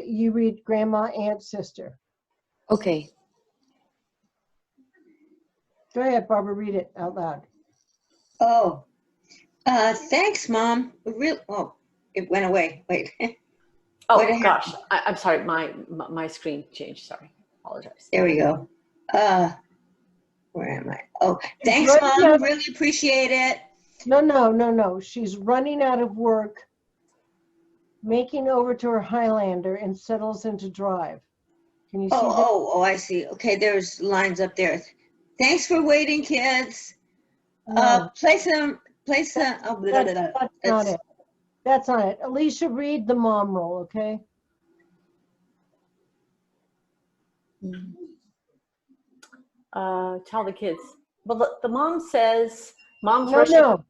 you read grandma, aunt, sister. Okay. Go ahead, Barbara, read it out loud. Oh, thanks, Mom. Oh, it went away. Wait. Oh gosh, I'm sorry. My screen changed. Sorry, apologize. There we go. Where am I? Oh, thanks, Right, Mom. yeah. Really appreciate it. No. She's running out of work, making over to her Highlander, and settles into drive. Can you see that? Oh, I see. Okay, there's lines up there. Thanks for waiting, kids. No. Place them. Oh, blah, blah, blah. That's not it. That's not it. Alicia, read the mom role, okay? Tell the kids. Well, the mom says, mom's No, rushing. no.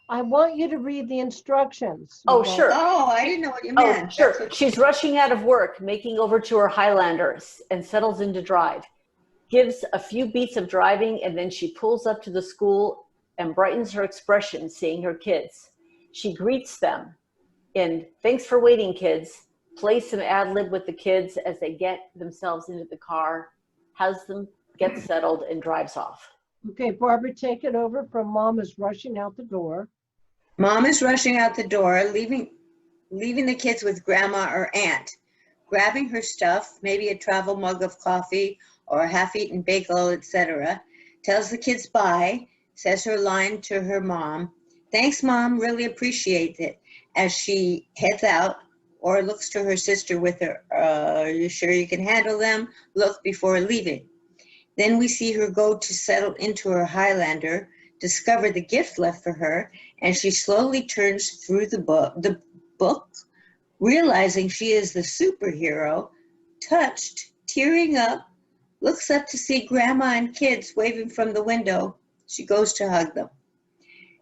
I want you to read the instructions. Oh, sure. Oh, I didn't know what you meant. Oh, sure. She's rushing out of work, making over to her Highlanders, and settles into drive. Gives a few beats of driving, and then she pulls up to the school and brightens her expression seeing her kids. She greets them in, thanks for waiting, kids. Plays some ad lib with the kids as they get themselves into the car, has them get settled, and drives off. Okay, Barbara, take it over from Mom is rushing out the door. Mom is rushing out the door, leaving the kids with grandma or aunt, grabbing her stuff, maybe a travel mug of coffee or a half-eaten bagel, etc. Tells the kids bye, says her line to her mom. Thanks, Mom, really appreciate it. As she heads out or looks to her sister with her, are you sure you can handle them? Look before leaving. Then we see her go to settle into her Highlander, discover the gift left for her, and she slowly turns through the book, realizing she is the superhero, touched, tearing up, looks up to see grandma and kids waving from the window. She goes to hug them.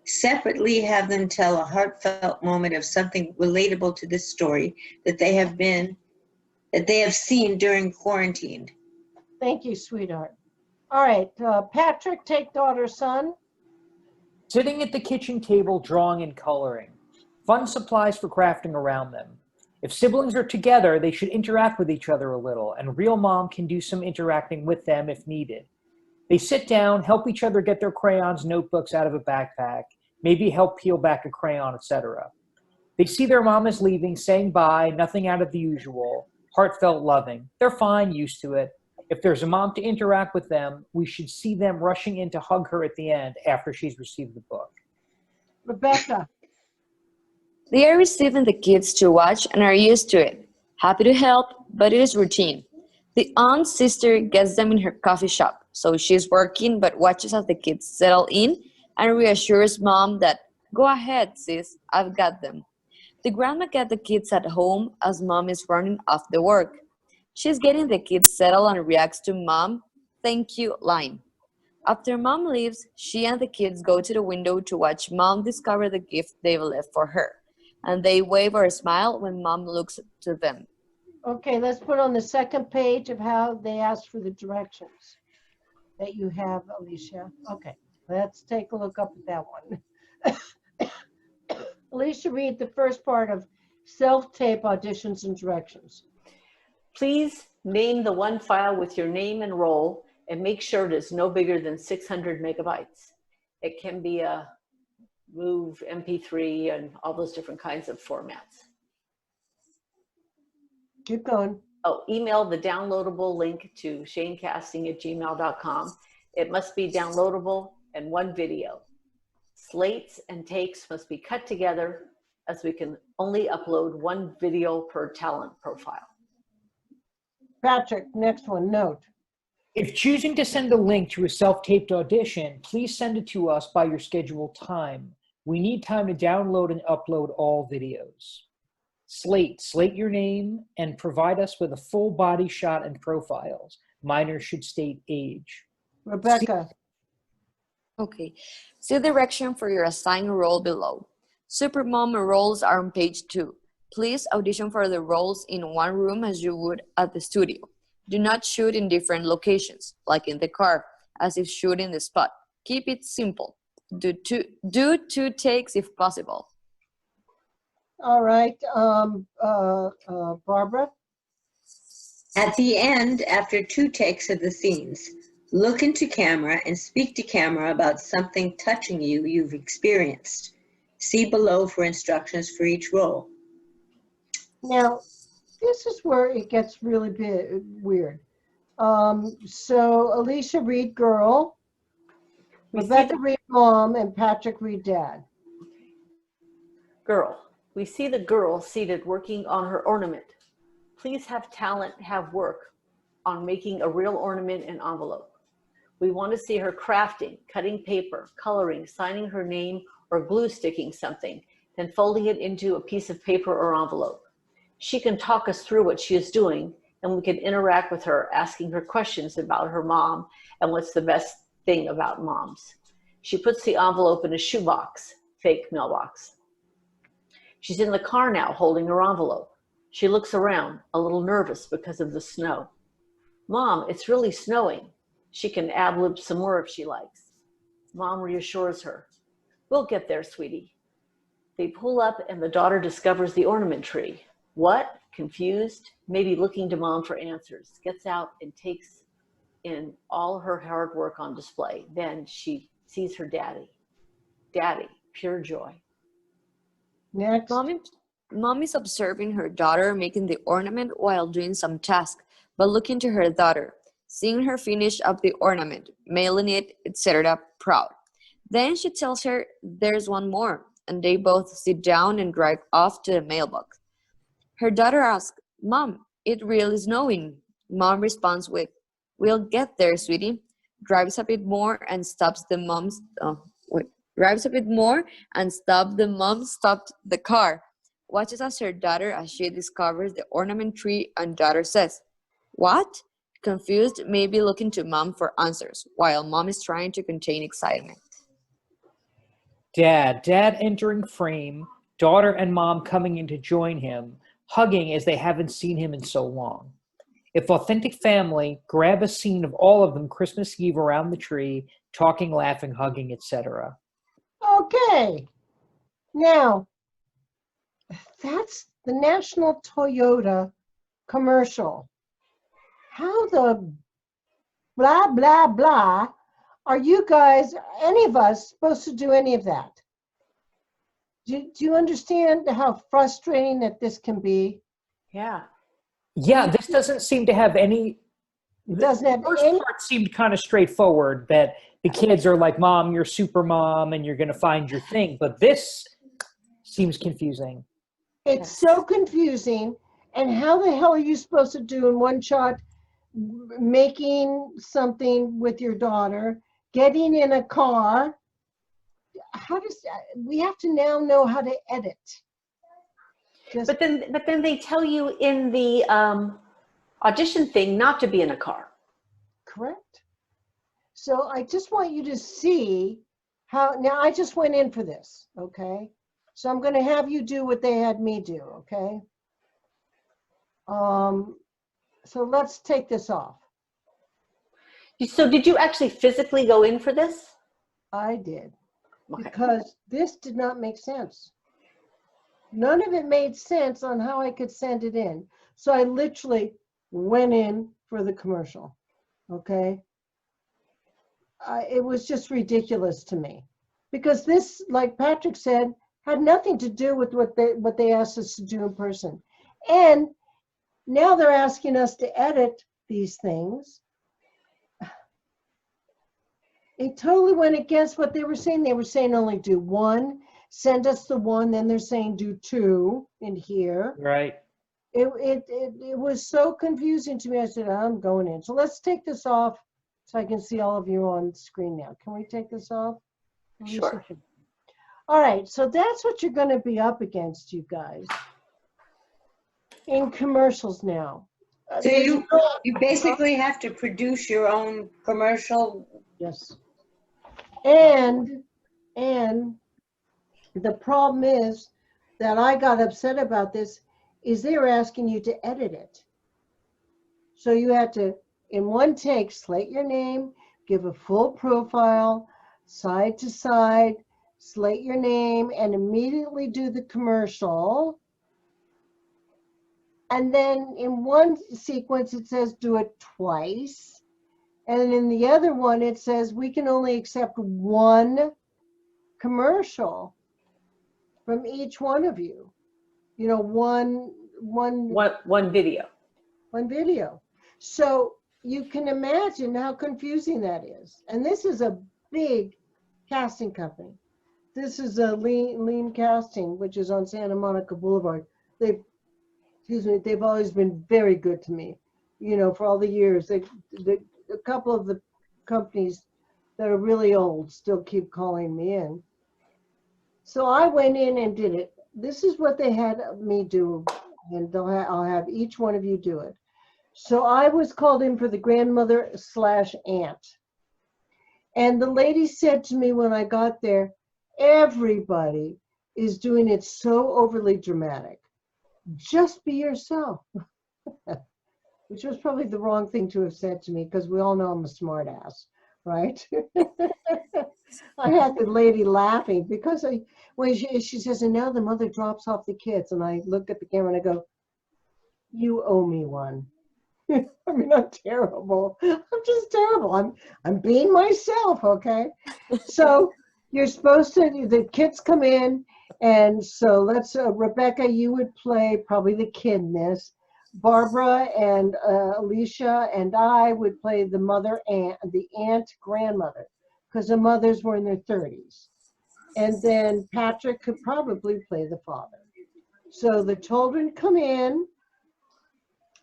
Separately, have them tell a heartfelt moment of something relatable to this story that they have seen during quarantine. Thank you, sweetheart. All right, Patrick, take daughter, son. Sitting at the kitchen table, drawing and coloring. Fun supplies for crafting around them. If siblings are together, they should interact with each other a little, and real mom can do some interacting with them if needed. They sit down, help each other get their crayons, notebooks out of a backpack, maybe help peel back a crayon, etc. They see their mom is leaving, saying bye, nothing out of the usual, heartfelt loving. They're fine, used to it. If there's a mom to interact with them, we should see them rushing in to hug her at the end after she's received the book. Rebecca. They are receiving the kids to watch and are used to it. Happy to help, but it is routine. The aunt's sister gets them in her coffee shop, so she's working but watches as the kids settle in and reassures mom that, go ahead, sis, I've got them. The grandma gets the kids at home as mom is running off to work. She's getting the kids settled and reacts to mom, thank you line. After mom leaves, she and the kids go to the window to watch mom discover the gift they've left for her. And they wave or smile when mom looks to them. Okay, let's put on the second page of how they asked for the directions that you have, Alicia. Okay, let's take a look up at that one. Alicia, read the first part of self-tape auditions and directions. Please name the one file with your name and role and make sure it is no bigger than 600 megabytes. It can be a Move, MP3, and all those different kinds of formats. Keep going. Oh, email the downloadable link to shanecasting@gmail.com. It must be downloadable and one video. Slates and takes must be cut together as we can only upload one video per talent profile. Patrick, next one, note. If choosing to send a link to a self-taped audition, please send it to us by your scheduled time. We need time to download and upload all videos. Slate your name and provide us with a full body shot and profiles. Minors should state age. Rebecca. Okay, see the direction for your assigned role below. Supermom roles are on page 2. Please audition for the roles in one room as you would at the studio. Do not shoot in different locations, like in the car, as if shooting the spot. Keep it simple. Do two takes if possible. All right, Barbara. At the end, after 2 takes of the scenes, look into camera and speak to camera about something touching you've experienced. See below for instructions for each role. Now, this is where it gets really weird. So Alicia read girl, We see Rebecca the read mom, and Patrick read dad. girl. We see the girl seated working on her ornament. Please have talent have work on making a real ornament and envelope. We want to see her crafting, cutting paper, coloring, signing her name, or glue sticking something, then folding it into a piece of paper or envelope. She can talk us through what she is doing, and we can interact with her, asking her questions about her mom and what's the best thing about moms. She puts the envelope in a shoebox, fake mailbox. She's in the car now holding her envelope. She looks around, a little nervous because of the snow. Mom, it's really snowing. She can ad-lib some more if she likes. Mom reassures her. We'll get there, sweetie. They pull up and the daughter discovers the ornament tree. What? Confused? Maybe looking to mom for answers. Gets out and takes in all her hard work on display. Then she sees her daddy. Daddy, pure joy. Next. Mom is observing her daughter making the ornament while doing some task, but looking to her daughter, seeing her finish up the ornament, mailing it, etc., proud. Then she tells her there's one more, and they both sit down and drive off to the mailbox. Her daughter asks, Mom, it really is snowing. Mom responds with, We'll get there, sweetie. Drives a bit more and stops the mom's. Drives a bit more and stops the mom stopped the car. Watches as her daughter as she discovers the ornament tree, and daughter says, What? Confused, maybe looking to mom for answers, while mom is trying to contain excitement. Dad entering frame, daughter and mom coming in to join him, hugging as they haven't seen him in so long. If authentic family, grab a scene of all of them Christmas Eve around the tree, talking, laughing, hugging, etc. Okay. Now, that's the National Toyota commercial. How the blah, blah, blah are you guys, any of us, supposed to do any of that? Do you understand how frustrating that this can be? Yeah. Yeah, this doesn't seem to have any. It doesn't have The first any. part seemed kind of straightforward, that the kids are like, Mom, you're Supermom and you're going to find your thing. But this seems confusing. It's so confusing. And how the hell are you supposed to do in one shot making something with your daughter, getting in a car? How does we have to now know how to edit? But then they tell you in the audition thing not to be in a car. Correct. So I just want you to see how, now I just went in for this, okay? So I'm going to have you do what they had me do, okay? So let's take this off. So did you actually physically go in for this? I did, Okay. because this did not make sense. None of it made sense on how I could send it in. So I literally went in for the commercial, okay? It was just ridiculous to me, because this, like Patrick said, had nothing to do with what they asked us to do in person. And now they're asking us to edit these things. It totally went against what they were saying. They were saying only do one, send us the one, then they're saying do two in here. Right. It was so confusing to me. I said, I'm going in. So let's take this off so I can see all of you on screen now. Can we take this off? Sure. All right, so that's what you're going to be up against, you guys, in commercials now. So you basically have to produce your own commercial. Yes. And the problem is that I got upset about this is they were asking you to edit it. So you had to, in one take, slate your name, give a full profile, side to side, slate your name, and immediately do the commercial. And then in one sequence, it says do it twice. And in the other one, it says we can only accept one commercial from each one of you. You know, one One video. video. So you can imagine how confusing that is. And this is a big casting company. This is a Lean Casting, which is on Santa Monica Boulevard. They've always been very good to me. You know, for all the years, a couple of the companies that are really old still keep calling me in. So I went in and did it. This is what they had me do, and I'll have each one of you do it. So I was called in for the grandmother/aunt. And the lady said to me when I got there, everybody is doing it so overly dramatic. Just be yourself. Which was probably the wrong thing to have said to me, because we all know I'm a smart ass, right? I had the lady laughing because when she says, and now the mother drops off the kids, and I look at the camera and I go, you owe me one. I mean, I'm terrible. I'm just terrible. I'm being myself, okay? So you're supposed to, the kids come in, and so let's, Rebecca, you would play probably the kid in this. Barbara and Alicia and I would play the aunt grandmother, because the mothers were in their 30s. And then Patrick could probably play the father. So the children come in,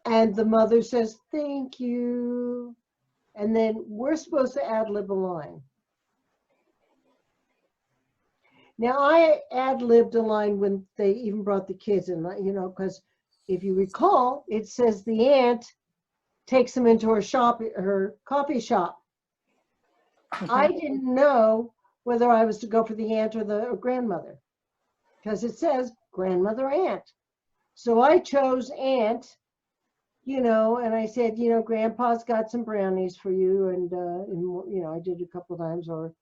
and the mother says, thank you. And then we're supposed to ad-lib a line. Now, I ad-libbed a line when they even brought the kids in, you know, because if you recall, it says the aunt takes them into her coffee shop. I didn't know whether I was to go for the aunt or the grandmother, because it says grandmother aunt. So I chose aunt, you know, and I said, you know, grandpa's got some brownies for you. And you know, I did a couple of times, or,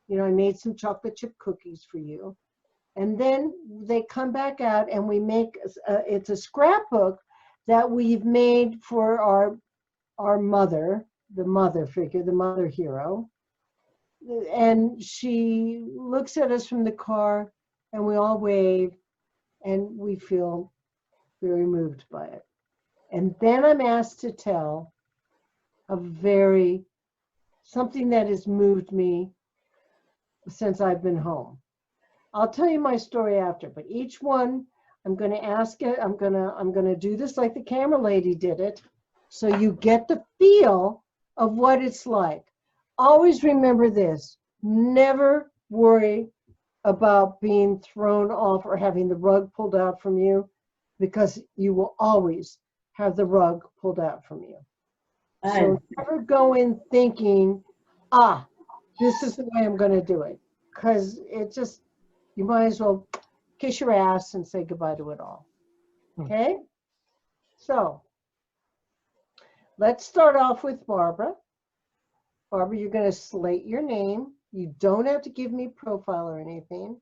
you know, I made some chocolate chip cookies for you. And then they come back out and we make, it's a scrapbook that we've made for our mother, the mother figure, the mother hero. And she looks at us from the car and we all wave and we feel very moved by it. And then I'm asked to tell something that has moved me since I've been home. I'll tell you my story after, but each one I'm going to ask it. I'm going to do this like the camera lady did it, so you get the feel of what it's like. Always remember this: never worry about being thrown off or having the rug pulled out from you, because you will always have the rug pulled out from you. So never go in thinking, this is the way I'm going to do it, because you might as well kiss your ass and say goodbye to it all. Okay? So let's start off with Barbara. Barbara, you're going to slate your name. You don't have to give me profile or anything.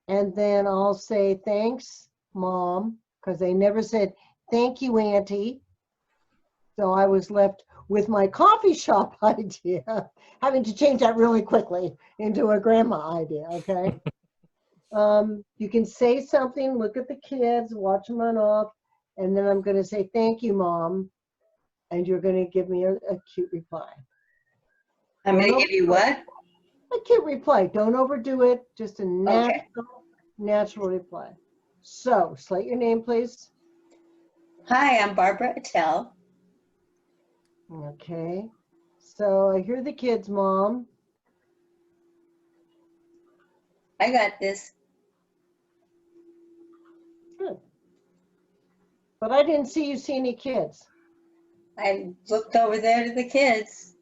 And then I'll say, thanks, Mom, because they never said, thank you, Auntie. So I was left with my coffee shop idea, having to change that really quickly into a grandma idea, okay? You can say something, look at the kids, watch them run off, and then I'm going to say, thank you, Mom, and you're going to give me a cute reply. I'm going to give you what? A cute reply. Don't overdo it. Just a natural reply. So, slate your name, please. Hi, I'm Barbara Attell. Okay. So, I hear the kids, Mom. I got this. Good. But I didn't see you see any kids. I looked over there to the kids.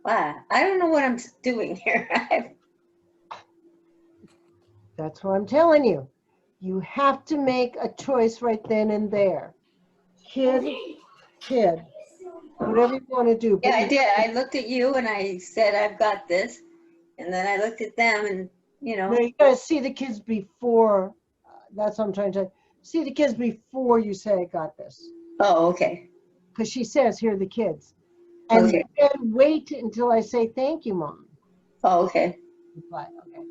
Wow, I don't know what I'm doing here. That's what I'm telling you. You have to make a choice right then and there. Kid, whatever you want to do. Yeah, I did. I looked at you and I said, I've got this. And then I looked at them and, you know. No, you got to see the kids before. That's what I'm trying to say. see the kids before you say I got this. Oh, okay. Because she says, here are the kids. And Okay. then wait until I say, thank you, Mom. Oh, okay. Reply, okay.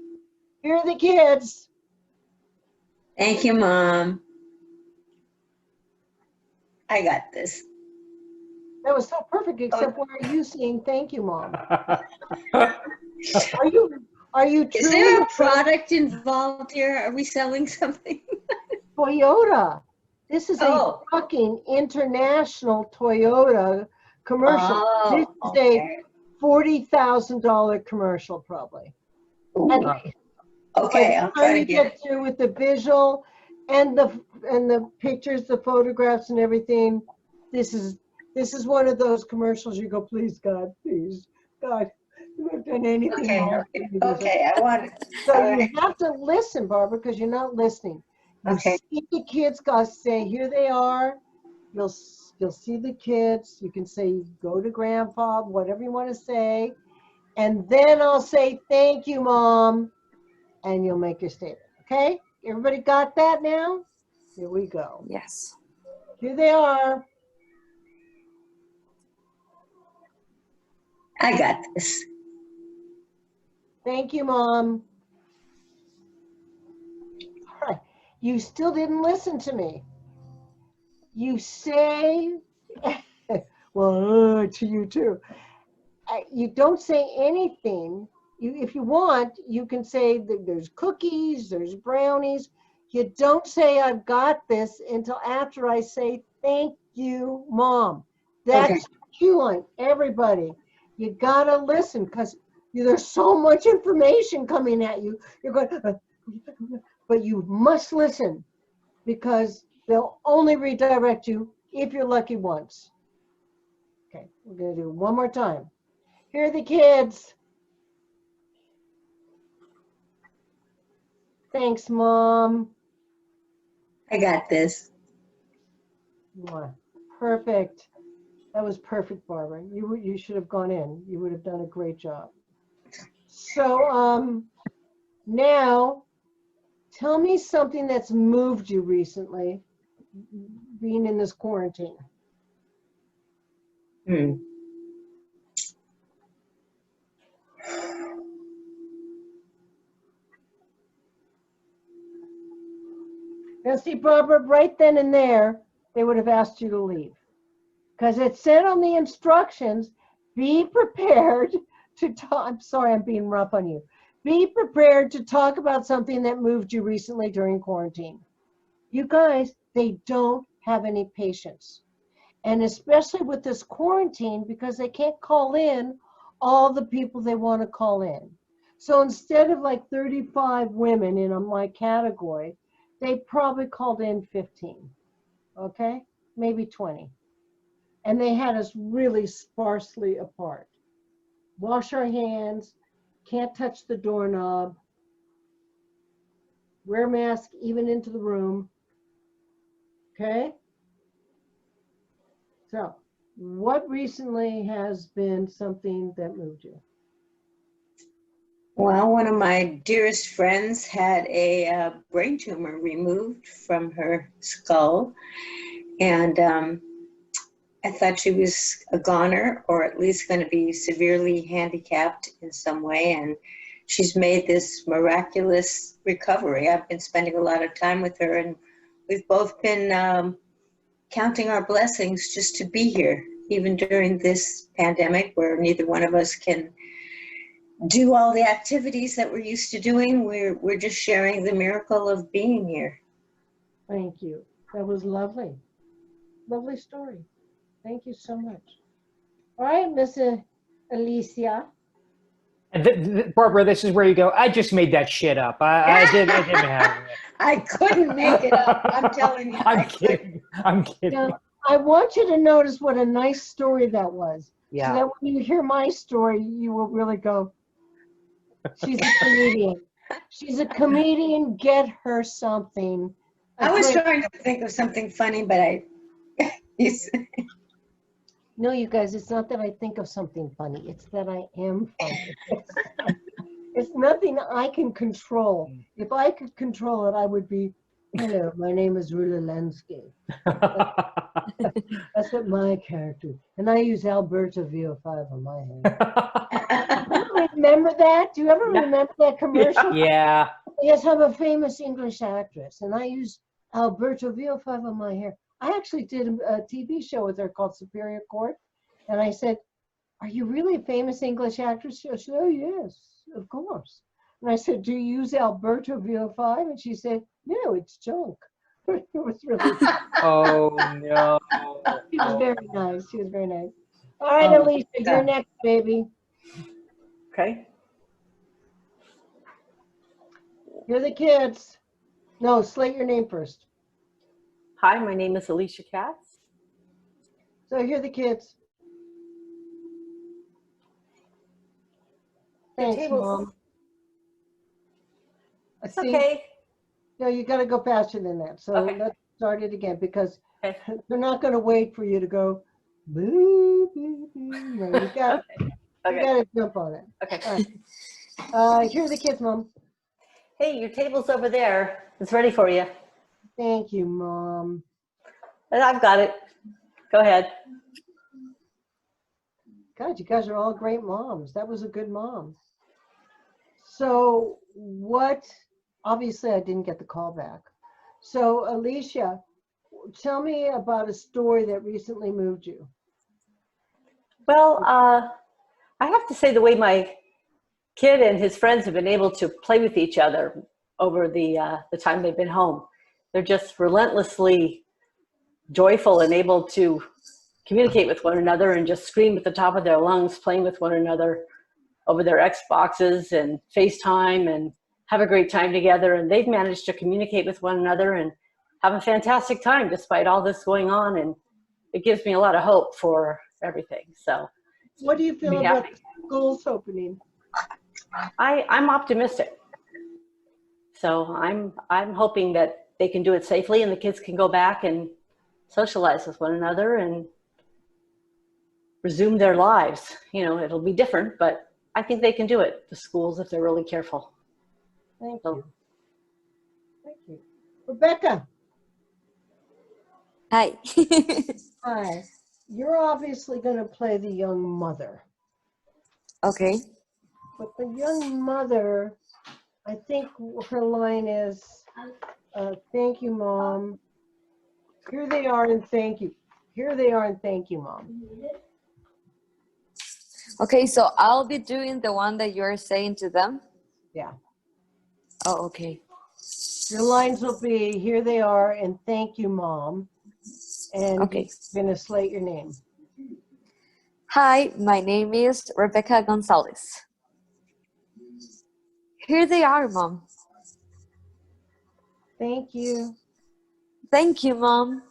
Here are the kids. Thank you, Mom. I got this. That was so perfect, except why are you saying thank you, Mom? Are you Is truly there a product involved here? Are we selling something? Toyota? This is a Oh. fucking international Toyota commercial. This Oh, is a okay. $40,000 commercial, probably. Ooh. And Okay, by I'll the try time to you get it. get through with the visual and the pictures, the photographs, and everything, this is one of those commercials you go, please, God, please, God, you have done anything Okay, wrong. okay, I want it. So All you right. have to listen, Barbara, because you're not listening. You Okay. see the kids, God, say, here they are. You'll see the kids. You can say, go to Grandpa, whatever you want to say. And then I'll say, thank you, Mom. And you'll make your statement. Okay? Everybody got that now? Here we go. Yes. Here they are. I got this. Thank you, Mom. All right. You still didn't listen to me. You say, well, to you too. You don't say anything. If you want, you can say that there's cookies, there's brownies. You don't say I've got this until after I say thank you, Mom. That's Okay. cue line. Everybody, you gotta listen because there's so much information coming at you. You're going, but you must listen because they'll only redirect you if you're lucky once. Okay, we're gonna do it one more time. Here are the kids. Thanks, Mom. I got this. Mwah. Perfect. That was perfect, Barbara. You should have gone in. You would have done a great job. So now tell me something that's moved you recently, being in this quarantine. Hmm. Now see, Barbara, right then and there, they would have asked you to leave. Because it said on the instructions, be prepared to talk. I'm sorry, I'm being rough on you. Be prepared to talk about something that moved you recently during quarantine. You guys, they don't have any patience. And especially with this quarantine, because they can't call in all the people they want to call in. So instead of like 35 women in my category, they probably called in 15, okay? Maybe 20. And they had us really sparsely apart. Wash our hands, can't touch the doorknob, wear mask even into the room, okay? So what recently has been something that moved you? Well, one of my dearest friends had a brain tumor removed from her skull, and I thought she was a goner, or at least going to be severely handicapped in some way, and she's made this miraculous recovery. I've been spending a lot of time with her, and we've both been counting our blessings just to be here, even during this pandemic where neither one of us can do all the activities that we're used to doing. We're just sharing the miracle of being here. Thank you. That was lovely. Lovely story. Thank you so much. All right, Miss Alicia. And Barbara, this is where you go, I just made that shit up. I didn't have it. I couldn't make it up. I'm telling you. I'm kidding. I'm kidding. Now, I want you to notice what a nice story that was. So Yeah. that when you hear my story, you will really go, she's a comedian. She's a comedian. Get her something. I was trying to think of something funny, but No, you guys, it's not that I think of something funny. It's that I am funny. It's nothing I can control. If I could control it, I would be Hello, my name is Rula Lensky. That's what my character. And I use Alberta VO5 on my hair. You remember that? Do you ever remember that commercial? Yeah. Yes, I'm a famous English actress, and I use Alberta VO5 on my hair. I actually did a TV show with her called Superior Court, and I said, "Are you really a famous English actress?" She said, "Oh, yes, of course." And I said, "Do you use Alberta VO5?" And she said, "No, it's junk." It was really Oh no. She was very nice. She was very nice. All right, Oh, Alicia, yeah. you're next, baby. Okay. You're the kids. No, slate your name first. Hi, my name is Alicia Katz. So here are the kids. Your Thanks, tables. Mom. It's See, okay. no, you got to go faster than that. So Okay. let's start it again because Okay. they're not going to wait for you to go. Boo, boo, boo. No, you got Okay. to jump on it. Okay. All right. Here are the kids, Mom. Hey, your table's over there. It's ready for you. Thank you, Mom. And I've got it. Go ahead. God, you guys are all great moms. That was a good mom. So obviously I didn't get the call back. So Alicia, tell me about a story that recently moved you. Well, I have to say the way my kid and his friends have been able to play with each other over the time they've been home. They're just relentlessly joyful and able to communicate with one another and just scream at the top of their lungs, playing with one another over their Xboxes and FaceTime and have a great time together. And they've managed to communicate with one another and have a fantastic time despite all this going on. And it gives me a lot of hope for everything. So What do you feel Be about happy. the schools opening? I'm optimistic. So I'm hoping that they can do it safely and the kids can go back and socialize with one another and resume their lives. You know, it'll be different, but I think they can do it, the schools, if they're really careful. Thank So- you. Thank you. Rebecca, Hi. hi. You're obviously going to play the young mother. Okay. But the young mother, I think her line is, thank you, Mom. Here they are and thank you. Here they are and thank you, Mom. Okay, so I'll be doing the one that you're saying to them. Yeah. Oh, okay. Your lines will be, here they are and thank you, Mom. And Okay. you're going to slate your name. Hi, my name is Rebecca Gonzalez. Here they are, Mom. Thank you. Thank you, Mom.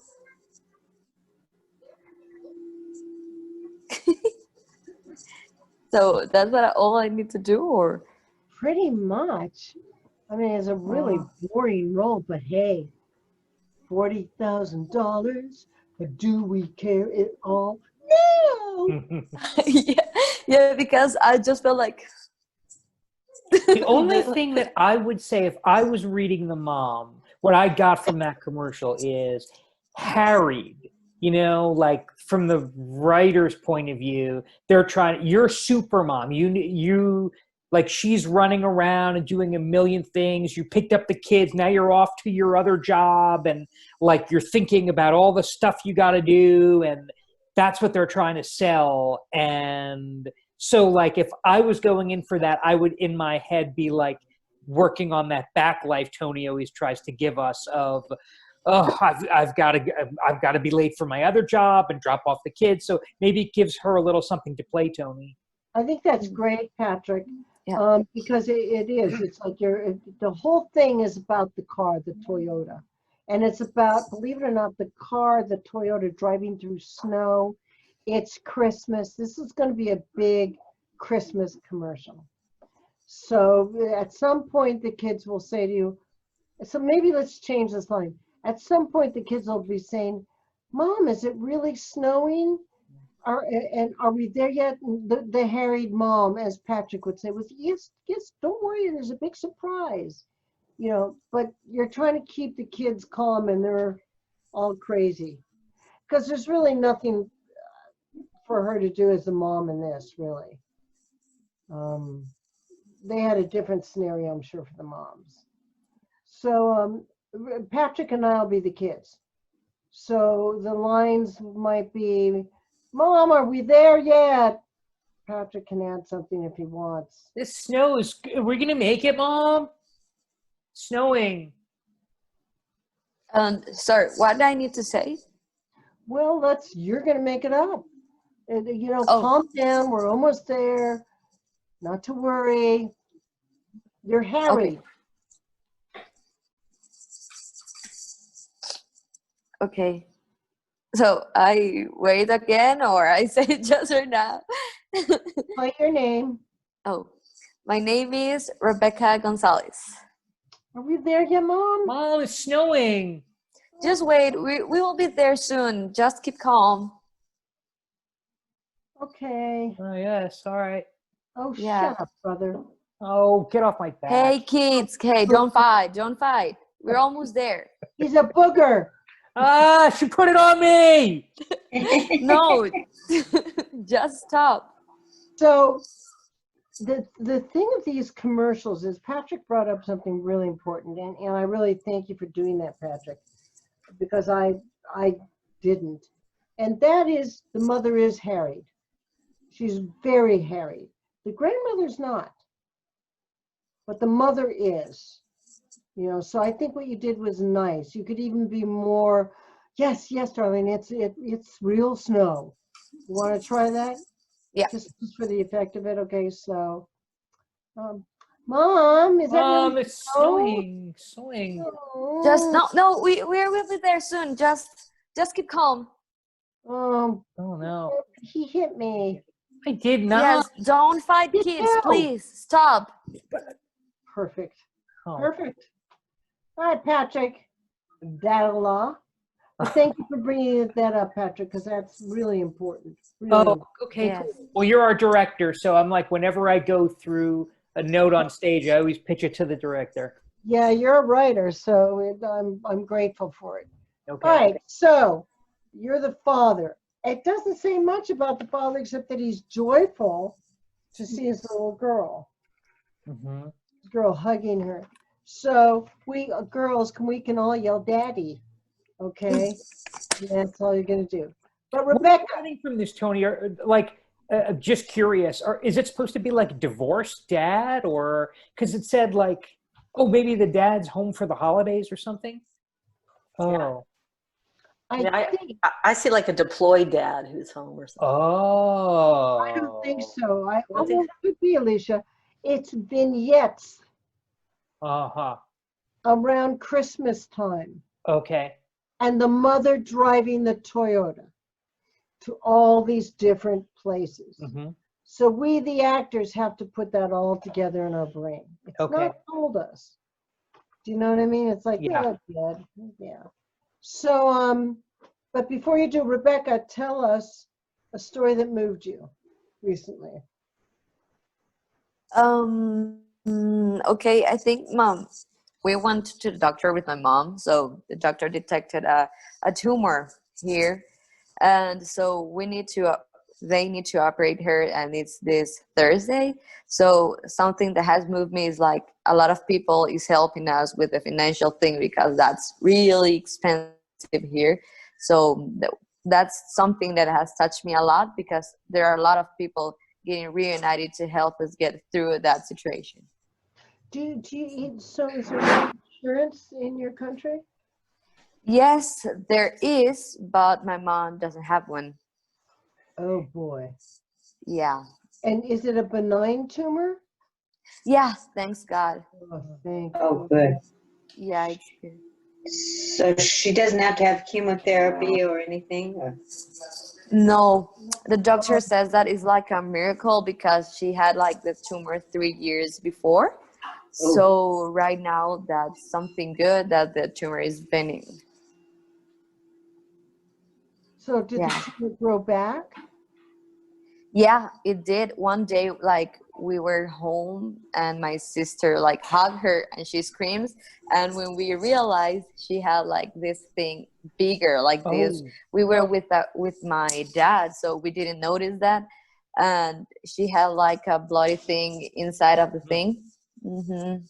So that's all I need to do, or? Pretty much. I mean, it's a really boring role, but hey, $40,000, but do we care at all? No! yeah, because I just felt like. The only thing that I would say if I was reading the mom, what I got from that commercial is harried. You know, like from the writer's point of view, they're trying. You're Supermom. You like she's running around and doing a million things. You picked up the kids. Now you're off to your other job, and like you're thinking about all the stuff you got to do, and that's what they're trying to sell. And so, like, if I was going in for that, I would, in my head, be like working on that back life Toni always tries to give us of. Oh, I've got to be late for my other job and drop off the kids. So maybe it gives her a little something to play, Toni. I think that's great, Patrick. Yeah. Because it is. It's like the whole thing is about the car, the Toyota. And it's about, believe it or not, the car, the Toyota driving through snow. It's Christmas. This is going to be a big Christmas commercial. So at some point, the kids will say to you, so maybe let's change this line. At some point, the kids will be saying, Mom, is it really snowing? Are we there yet? The harried mom, as Patrick would say, was, yes, don't worry, there's a big surprise. you know, but you're trying to keep the kids calm and they're all crazy. Because there's really nothing for her to do as a mom in this, really. They had a different scenario, I'm sure, for the moms. So Patrick and I'll be the kids. So the lines might be, Mom, are we there yet? Patrick can add something if he wants. This snow is. Are we gonna make it, Mom? Snowing. Sorry, what do I need to say? Well, you're going to make it up. And, you know, Oh. calm down. We're almost there. Not to worry. You're Harry. Okay. So I wait again, or I say just or now? Write your name. Oh, my name is Rebecca Gonzalez. Are we there yet, Mom? Mom, it's snowing. Just wait. We will be there soon. Just keep calm. Okay. Oh yes, all right. Oh, Yeah. shut up, brother. Oh, get off my back. Hey, kids. Hey, don't fight. Don't fight. We're almost there. He's a booger. Ah, she put it on me. No, just stop. So the thing of these commercials is Patrick brought up something really important, and I really thank you for doing that, Patrick, because I didn't. And that is the mother is harried. She's very harried. The grandmother's not, but the mother is. You know, so I think what you did was nice. You could even be more, yes, darling, it's real snow. You want to try that? Yeah. Just for the effect of it. Okay, so, Mom, is that Mom, really it's snowing. Snowing. Just no. We will be there soon. Just keep calm. Oh no. He hit me. I did not. Yes, don't fight, You kids. too. Please stop. Perfect. Oh. Perfect. All right, Patrick. Dad-in-law. Thank you for bringing that up, Patrick, because that's really important. Really important. Okay, Yes. cool. Well, you're our director, so I'm like, whenever I go through a note on stage, I always pitch it to the director. Yeah, you're a writer, so I'm grateful for it. Okay. All right, so you're the father. It doesn't say much about the father except that he's joyful to see his little girl. Mm-hmm. Girl hugging her. So we girls can all yell daddy. Okay? That's all you're gonna do. But Rebecca, What are you getting from this, Tony? Just curious. Is it supposed to be like divorced dad, or because it said like, oh, maybe the dad's home for the holidays or something? Oh. I think I see like a deployed dad who's home or something. Oh. I don't think so. I don't think well, it could be, Alicia. It's vignettes Uh-huh. around Christmas time. Okay. And the mother driving the Toyota to all these different places. Mm-hmm. So we, the actors, have to put that all together in our brain. It's Okay. not told us. Do you know what I mean? It's like, Yeah. good. Yeah. So, but before you do, Rebecca, tell us a story that moved you recently. Okay, I think we went to the doctor with my mom, so the doctor detected a tumor here, and so they need to operate her, and it's this Thursday. So something that has moved me is like a lot of people is helping us with the financial thing because that's really expensive here. So that's something that has touched me a lot because there are a lot of people getting reunited to help us get through that situation. So is there insurance in your country? Yes, there is, but my mom doesn't have one. Oh boy. Yeah. And is it a benign tumor? Yeah, thanks God. Oh, thank Oh, you. good. Yeah, it's good. So she doesn't have to have chemotherapy or anything? Or? No, the doctor says that is like a miracle because she had like the tumor 3 years before. So right now that's something good that the tumor is benign. So did the tumor grow back? Yeah, it did. One day, like we were home and my sister like hugged her and she screams. And when we realized she had like this thing bigger like this, Oh. we were with my dad, so we didn't notice that. And she had like a bloody thing inside of the thing. Mm,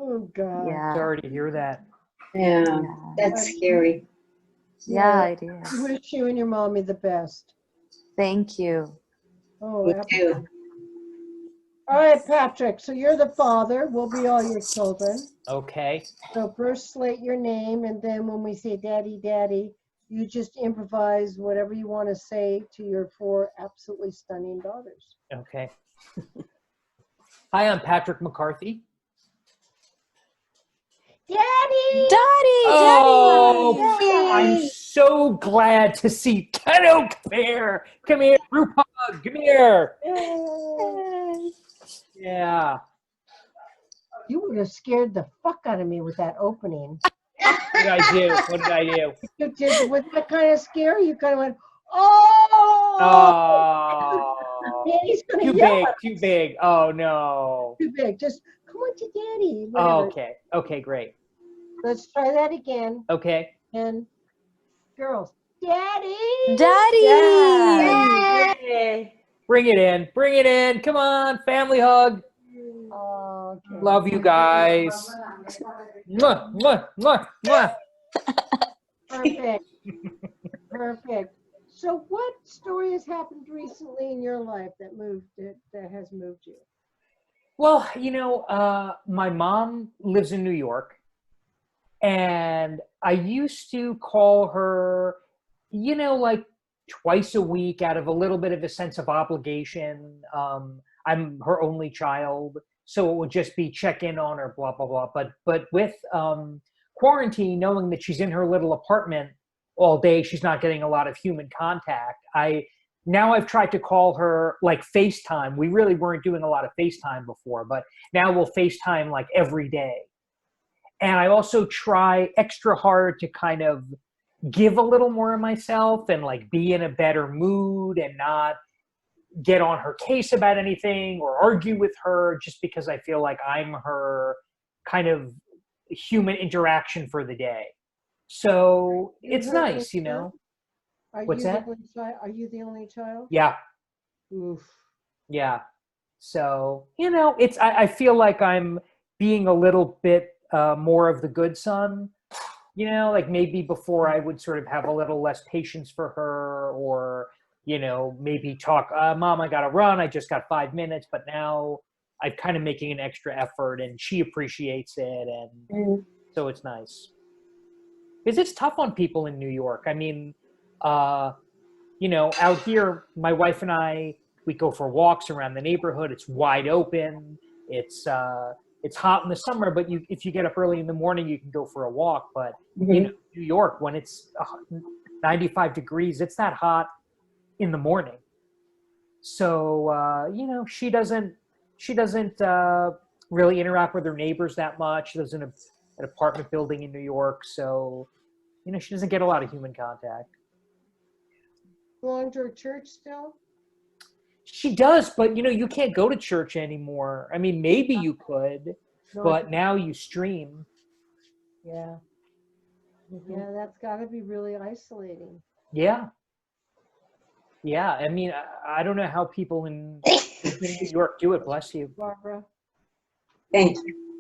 Oh, God. Yeah. Sorry to hear that. yeah, that's scary. Yeah, it is. I wish you and your mommy the best. Thank you. Oh, Me absolutely. too. All right, Patrick. So you're the father. We'll be all your children. Okay. So first slate your name, and then when we say daddy, daddy, you just improvise whatever you want to say to your 4 absolutely stunning daughters. Okay. Hi, I'm Patrick McCarthy. Daddy! Daddy, Oh, Daddy! I'm so glad to see Keno. Come here. Come here. Group hug. Come here. Yay. Yeah. You would have scared the fuck out of me with that opening. What did I do? What did I do? You did, with that kind of scare, you kind of went, oh! Oh. Daddy's gonna Too yell big. at Too big. Oh, no. too big. Just come on to daddy. Oh, Whatever. okay. Okay, great. Let's try that again. Okay. And girls, daddy! Daddy! Yay. Bring it in. Bring it in. Come on. Family hug. Oh, okay. Love you guys. Mwah, mwah, mwah, mwah. Perfect. Perfect. So what story has happened recently in your life that has moved you? Well, my mom lives in New York, and I used to call her, like twice a week out of a little bit of a sense of obligation. I'm her only child, so it would just be check in on her, blah, blah, blah. But with quarantine, knowing that she's in her little apartment all day, she's not getting a lot of human contact. I've tried to call her like FaceTime. We really weren't doing a lot of FaceTime before, but now we'll FaceTime like every day. And I also try extra hard to kind of give a little more of myself and like be in a better mood and not get on her case about anything or argue with her just because I feel like I'm her kind of human interaction for the day. So it's her nice, only child? What's that? Are you the only child? Yeah. Oof. Yeah. So, I feel like I'm being a little bit more of the good son, like maybe before I would sort of have a little less patience for her or, maybe talk, Mom, I got to run. I just got 5 minutes, but now I'm kind of making an extra effort and she appreciates it. And so it's nice. Because it's tough on people in New York. I mean, out here, my wife and I, we go for walks around the neighborhood. It's wide open. It's hot in the summer, but if you get up early in the morning, you can go for a walk. But New York, when it's 95 degrees, it's that hot in the morning. So she doesn't really interact with her neighbors that much. She lives in an apartment building in New York, so she doesn't get a lot of human contact. Going to a church still? She does, but you can't go to church anymore. I mean, maybe you could, but now you stream. Yeah. Yeah, that's got to be really isolating. Yeah. Yeah, I mean, I don't know how people in New York do it. Bless you. Barbara. Thank you.